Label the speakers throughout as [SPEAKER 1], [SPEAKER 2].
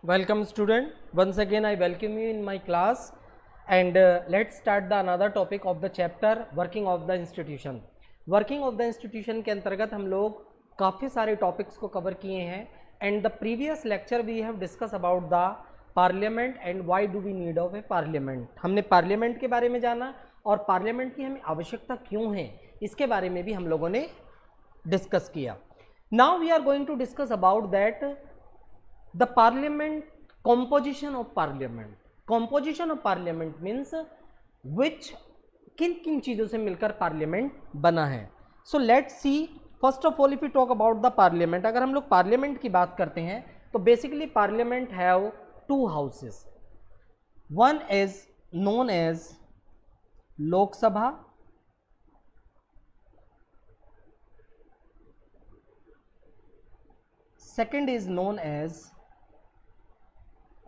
[SPEAKER 1] Welcome student, once again I welcome you in my class and let's start the another topic of the chapter working of the institution. Working of the institution के अंतर्गत हम लोग काफ़ी सारे topics को cover किए हैं and the previous lecture we have discussed about the parliament and why do we need of a parliament. हमने पार्लियामेंट के बारे में जाना और पार्लियामेंट की हमें आवश्यकता क्यों है इसके बारे में भी हम लोगों ने डिस्कस किया. Now we are going to discuss about that the parliament, composition of parliament. Composition of parliament means which किन किन चीज़ों से मिलकर पार्लियामेंट बना है. So let's see first of all if we talk about the parliament. अगर हम लोग पार्लियामेंट की बात करते हैं तो basically parliament have two houses. One is known as लोक सभा, second is known as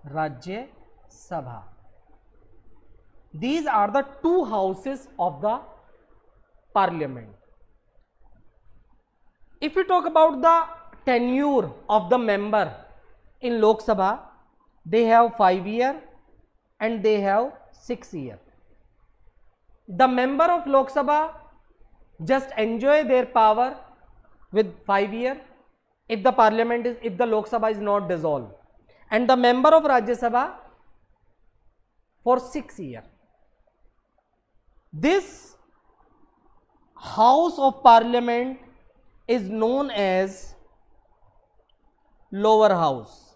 [SPEAKER 1] राज्य सभा. These are the two houses of the parliament. If we talk about the tenure of the member in Lok Sabha, they have 5 years and they have 6 years. The member of Lok Sabha just enjoy their power with 5 years if the parliament is, if the Lok Sabha is not dissolved, and the member of Rajya Sabha for 6 years. This house of parliament is known as lower house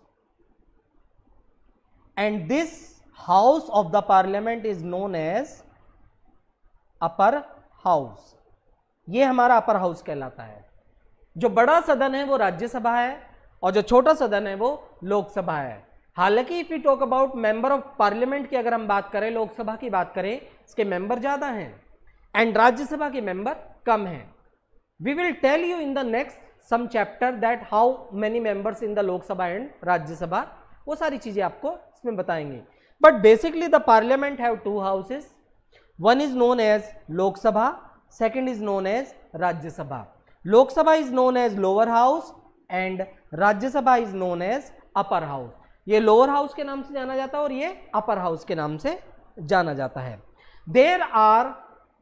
[SPEAKER 1] and this house of the parliament is known as upper house. ये हमारा upper house कहलाता है. जो बड़ा सदन है वो राज्यसभा है और जो छोटा सदन है वो लोकसभा है. हालांकि if you talk about member of parliament की अगर हम बात करें, लोकसभा की बात करें, इसके मेंबर ज़्यादा हैं एंड राज्यसभा के मेंबर कम हैं. We will tell you in the next some chapter that how many members in the Lok Sabha and Rajya Sabha. वो सारी चीज़ें आपको इसमें बताएंगे. But basically the parliament have two houses. One is known as Lok Sabha, second is known as Rajya Sabha. Lok Sabha is known as lower house and Rajya Sabha is known as upper house. ये lower house के नाम से जाना जाता है और ये अपर हाउस के नाम से जाना जाता है. There are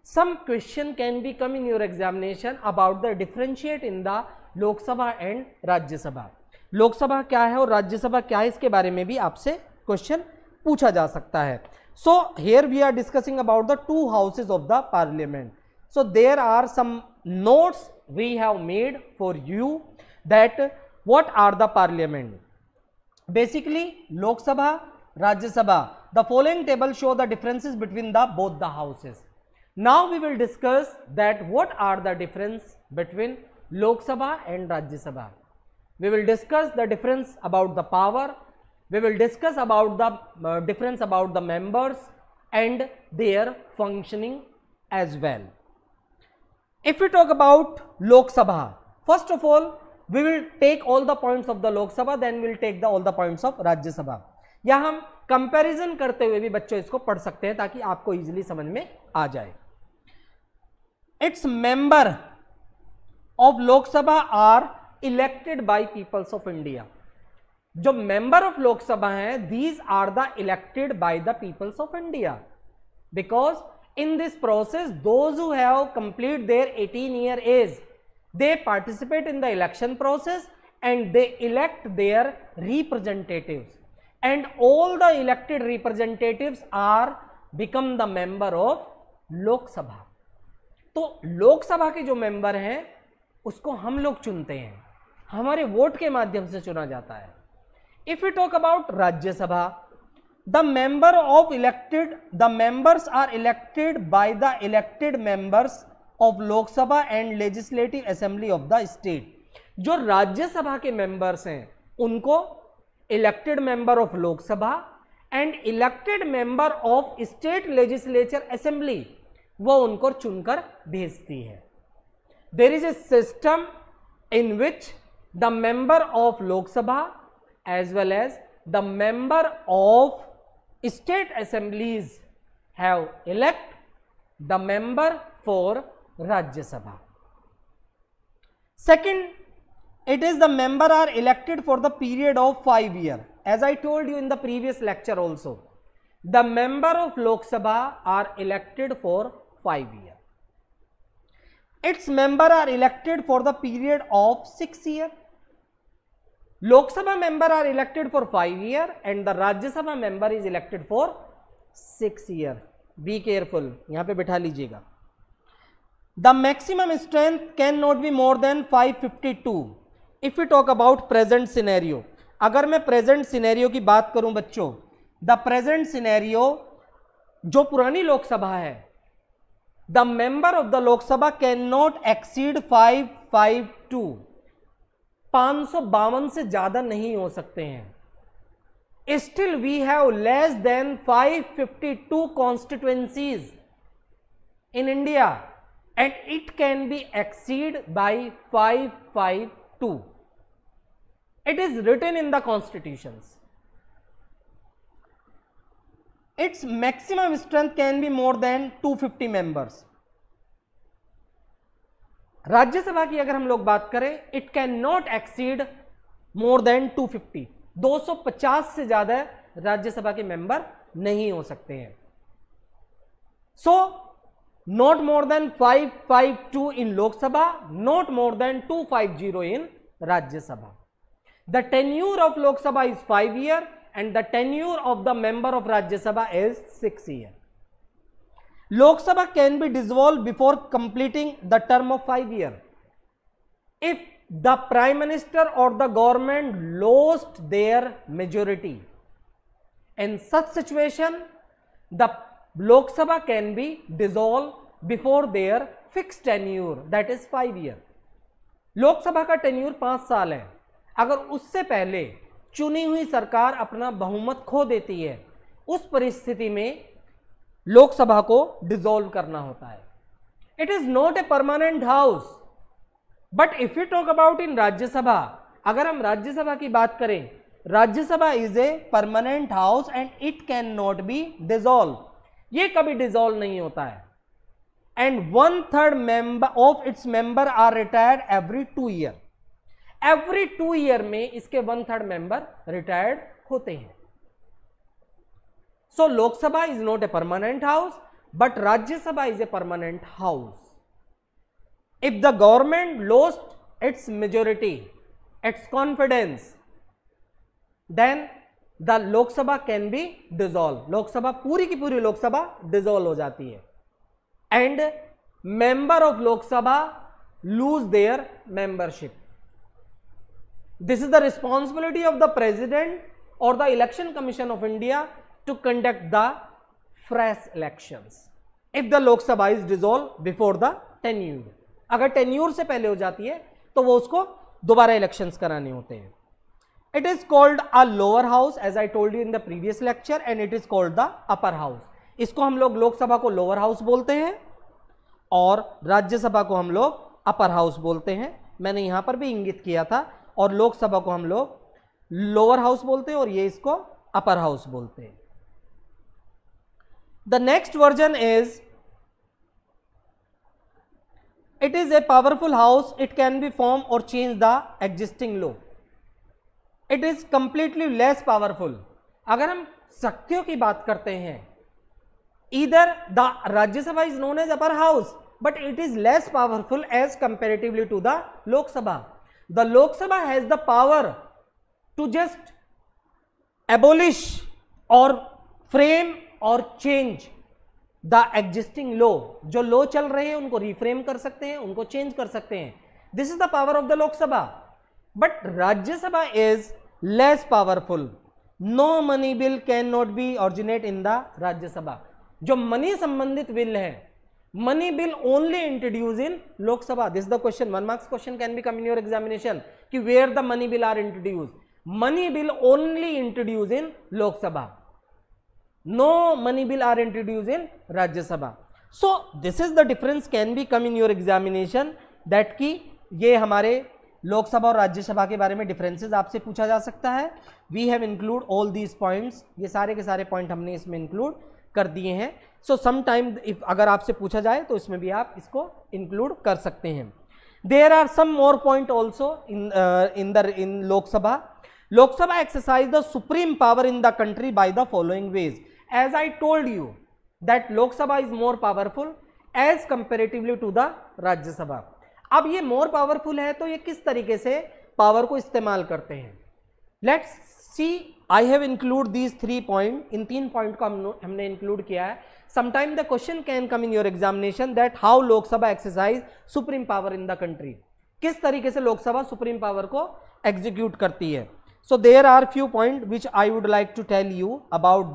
[SPEAKER 1] some question can be come in your examination about the differentiate in the Lok Sabha and Rajya Sabha. Lok Sabha क्या है और राज्यसभा क्या है इसके बारे में भी आपसे क्वेश्चन पूछा जा सकता है. So here we are discussing about the two houses of the parliament. So there are some notes we have made for you that what are the parliament. Basically Lok Sabha, Rajya Sabha, the following table show the differences between the both the houses. Now we will discuss that what are the difference between Lok Sabha and Rajya Sabha. We will discuss the difference about the power, we will discuss about the difference about the members and their functioning as well. If we talk about Lok Sabha, first of all we will take all the points of the Lok Sabha, then we will take all the points of Rajya Sabha. या हम comparison करते हुए भी बच्चों इसको पढ़ सकते हैं ताकि आपको इजीली समझ में आ जाए. Its member of Lok Sabha are elected by peoples of India. जो member of Lok Sabha हैं, these are the elected by the peoples of India because in this process those who have complete their 18-year age they participate in the election process and they elect their representatives and all the elected representatives are become the member of Lok Sabha. तो लोक सभा के जो member हैं उसको हम लोग चुनते हैं, हमारे वोट के माध्यम से चुना जाता है. If you talk about Rajya Sabha, the members are elected by the elected members of Lok Sabha and Legislative Assembly of the state. जो राज्यसभा के मेंबर्स हैं उनको elected member of Lok Sabha and elected member of state legislature assembly वो उनको चुनकर भेजती है. There is a system in which the member of Lok Sabha as well as the member of state assemblies have elect the member for Rajya Sabha. Second It is the member are elected for the period of 5 years. As I told you in the previous lecture also, the member of Lok Sabha are elected for 5 years. Its member are elected for the period of 6 years. Lok Sabha member are elected for 5 years and the Rajya Sabha member is elected for 6 years. Be careful, यहाँ पे बैठा लीजिएगा. The maximum strength cannot be more than 552. If we talk about present scenario, अगर मैं present scenario की बात करूं बच्चों, the present scenario जो पुरानी लोकसभा है, the member of the Lok Sabha cannot exceed 552. 552 से ज्यादा नहीं हो सकते हैं. Still we have less than 552 constituencies in India and it can be exceeded by 552. It is written in the constitutions. Its maximum strength can be more than 250 members. Rajya Sabha की अगर हम लोग बात करें, it cannot exceed more than 250. 250 से ज्यादा राज्यसभा के member नहीं हो सकते हैं. So not more than 552 in Lok Sabha, not more than 250 in Rajya Sabha. The tenure of Lok Sabha is 5 years and the tenure of the member of Rajya Sabha is 6 years. Lok Sabha can be dissolved before completing the term of 5 years. If the Prime Minister or the government lost their majority, in such situation, the Lok Sabha can be dissolved before their fixed tenure, that is 5 years. लोक सभा का tenure 5 साल है. अगर उससे पहले चुनी हुई सरकार अपना बहुमत खो देती है, उस परिस्थिति में लोकसभा को डिसॉल्व करना होता है. It is not a permanent house, but if you talk about in Rajya Sabha, अगर हम राज्यसभा की बात करें, Rajya Sabha is a permanent house and it can not be dissolve. ये कभी डिसॉल्व नहीं होता है. And 1/3 member of its member are retired every 2 year. Every 2 year में इसके 1/3 मेंबर रिटायर्ड होते हैं. सो Lok Sabha is not a permanent house, but Rajya Sabha is a permanent house. If the government lost its majority, its confidence, then the Lok Sabha can be dissolve. Lok Sabha पूरी की पूरी Lok Sabha dissolve हो जाती है and member of Lok Sabha lose their membership. This is the responsibility of the President or the Election Commission of India to conduct the fresh elections if the Lok Sabha is dissolved before the tenure. अगर tenure से पहले हो जाती है तो वो उसको दोबारा elections कराने होते हैं. It is called a lower house as I told you in the previous lecture and it is called the upper house. इसको हम लोग लोकसभा को lower house बोलते हैं और राज्यसभा को हम लोग upper house बोलते हैं. मैंने यहां पर भी इंगित किया था. और लोकसभा को हम लोग लोअर हाउस बोलते हैं और ये इसको अपर हाउस बोलते हैं. The next version is it is a powerful house. It can be form और change the existing law. It is completely less powerful. अगर हम शक्तियों की बात करते हैं, either the Rajya Sabha is known as upper house but it is less powerful as comparatively to the Lok Sabha. The Lok Sabha has the power to just abolish or frame or change the existing law. जो law चल रहे हैं उनको reframe कर सकते हैं, उनको change कर सकते हैं. This is the power of the Lok Sabha. But Rajya Sabha is less powerful. No money bill cannot be originate in the Rajya Sabha. जो money संबंधित bill है, money bill only introduced in Lok Sabha. This is the question. 1 marks question can be come in your examination. कि where the money bill are introduced. Money bill only introduced in Lok Sabha. No money bill are introduced in Rajya Sabha. So this is the difference can be come in your examination. That कि ये हमारे लोकसभा और राज्यसभा के बारे में differences आपसे पूछा जा सकता है. We have include all these points. ये सारे के सारे पॉइंट हमने इसमें इंक्लूड कर दिए हैं. सो सम टाइम इफ अगर आपसे पूछा जाए तो इसमें भी आप इसको इंक्लूड कर सकते हैं. There are some more point also in Lok Sabha. Lok Sabha exercise the supreme power in the country by the following ways. As I told you that Lok Sabha is more powerful as comparatively to the Rajya Sabha. अब ये more powerful है तो ये किस तरीके से power को इस्तेमाल करते हैं. Let's see. I have include these 3 point. In 3 point को हमने इंक्लूड किया है. Sometime the question can come in your examination that how Lok Sabha exercise supreme power in the country. किस तरीके से लोकसभा सुप्रीम पावर को एग्जीक्यूट करती है. So there are few point which I would like to tell you about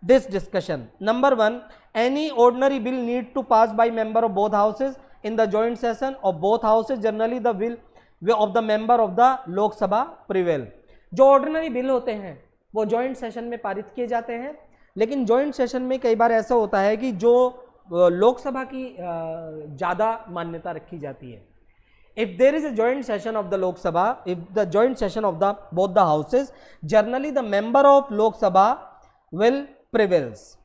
[SPEAKER 1] this discussion. Number 1, any ordinary bill need to pass by member of both houses in the joint session of both houses. Generally the will of the member of the Lok Sabha prevail. जो ordinary bill होते हैं वो joint session में पारित किए जाते हैं, लेकिन जॉइंट सेशन में कई बार ऐसा होता है कि जो लोकसभा की ज़्यादा मान्यता रखी जाती है. If there is a joint session of the Lok Sabha, if the joint session of both the houses, generally the member of Lok Sabha will prevails.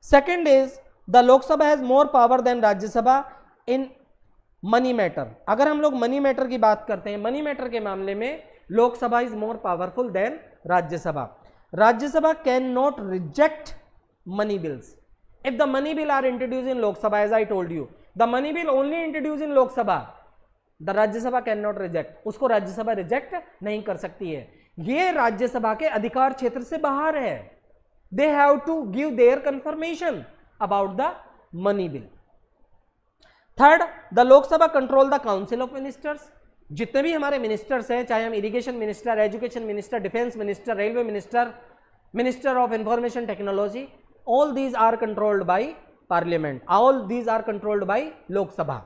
[SPEAKER 1] Second is the Lok Sabha has more power than Rajya Sabha in money matter. अगर हम लोग money matter की बात करते हैं, money matter के मामले में Lok Sabha is more powerful than Rajya Sabha. Rajya Sabha can not reject money bills. If the money bill are introduced in Lok Sabha, as I told you, the money bill only introduced in Lok Sabha, the Rajya Sabha can not reject. उसको Rajya Sabha reject नहीं कर सकती है. ये राज्यसभा के अधिकार क्षेत्र से बाहर है. They have to give their confirmation about the money bill. Third, the Lok Sabha control the council of ministers. जितने भी हमारे मिनिस्टर्स हैं, चाहे हम irrigation minister, education minister, defence minister, railway minister, minister of information technology, all these are controlled by parliament. All these are controlled by Lok Sabha.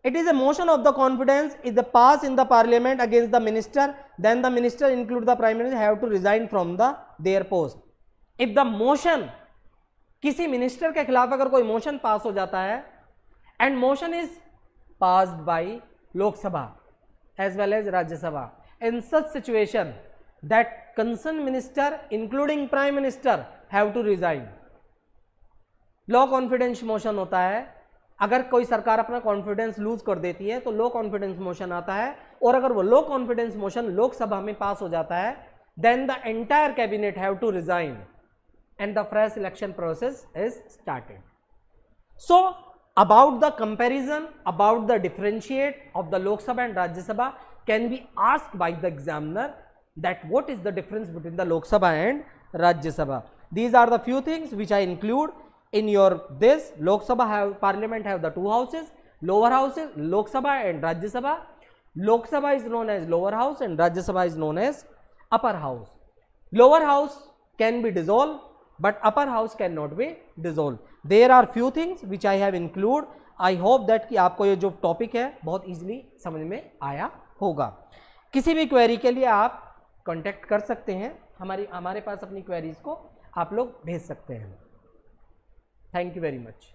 [SPEAKER 1] It is a motion of the confidence. If the pass in the parliament against the minister, then the minister, include the prime minister, have to resign from their post. If the motion, किसी minister के खिलाफ अगर कोई motion pass हो जाता है and motion is passed by Lok Sabha as well as Rajya Sabha, in such situation that concerned minister including prime minister have to resign. Low confidence motion होता है. अगर कोई सरकार अपना कॉन्फिडेंस लूज कर देती है तो लो कॉन्फिडेंस मोशन आता है, और अगर वो लो कॉन्फिडेंस मोशन लोकसभा में पास हो जाता है, then the entire cabinet have to resign and the fresh election process is started. So about the comparison, about the differentiate of the Lok Sabha and Rajya Sabha can be asked by the examiner that what is the difference between the Lok Sabha and Rajya Sabha. These are the few things which I include in your this. Lok Sabha parliament have the two houses, lower houses, Lok Sabha and Rajya Sabha. Lok Sabha is known as lower house and Rajya Sabha is known as upper house. Lower house can be dissolved but upper house cannot be dissolved. There are few things which I have include. I hope that कि आपको ये जो topic है बहुत easily समझ में आया होगा. किसी भी क्वेरी के लिए आप कांटेक्ट कर सकते हैं. हमारे पास अपनी क्वेरीज को आप लोग भेज सकते हैं. Thank you very much.